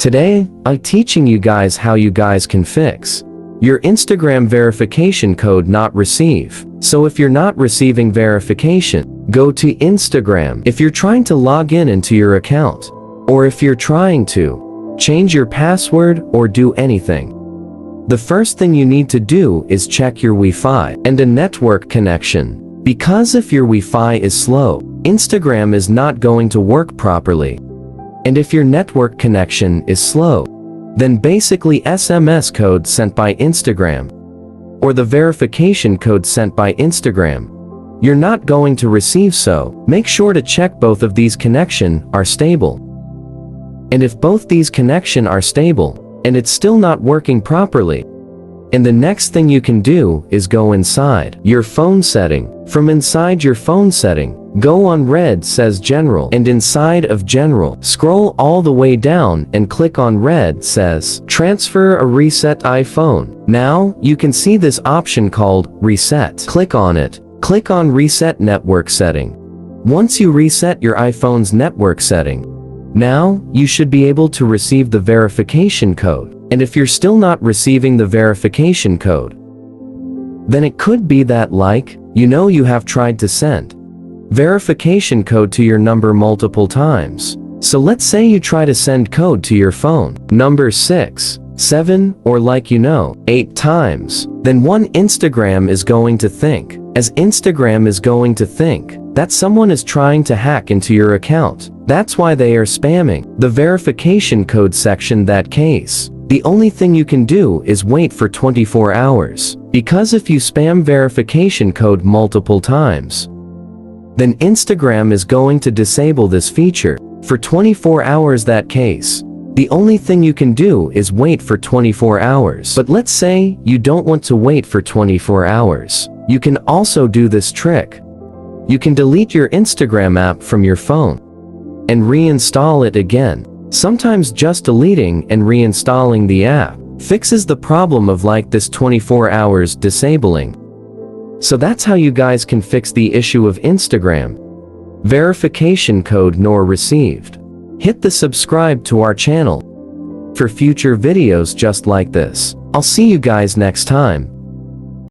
Today, I'm teaching you guys how you guys can fix your Instagram verification code not receive. So if you're not receiving verification, go to Instagram. If you're trying to log in into your account, or if you're trying to change your password or do anything, the first thing you need to do is check your Wi-Fi and a network connection. Because if your Wi-Fi is slow, Instagram is not going to work properly. And if your network connection is slow, then basically SMS code sent by Instagram or the verification code sent by Instagram, you're not going to receive. So make sure to check both of these connection are stable. And if both these connection are stable and it's still not working properly, and the next thing you can do is go inside your phone setting. From inside your phone setting, go on red says general, and inside of general, scroll all the way down and click on red says transfer a reset iPhone. Now, you can see this option called reset. Click on it. Click on reset network setting. Once you reset your iPhone's network setting, now, you should be able to receive the verification code. And if you're still not receiving the verification code, then it could be that you have tried to send verification code to your number multiple times. So let's say you try to send code to your phone number 6, 7, or 8 times. Then Instagram is going to think that someone is trying to hack into your account. That's why they are spamming the verification code section. That case, the only thing you can do is wait for 24 hours. Because if you spam verification code multiple times, then Instagram is going to disable this feature for 24 hours. That case, the only thing you can do is wait for 24 hours. But let's say you don't want to wait for 24 hours. You can also do this trick. You can delete your Instagram app from your phone and reinstall it again. Sometimes just deleting and reinstalling the app fixes the problem of this 24 hours disabling. So that's how you guys can fix the issue of Instagram verification code nor received. Hit the subscribe to our channel for future videos just like this. I'll see you guys next time.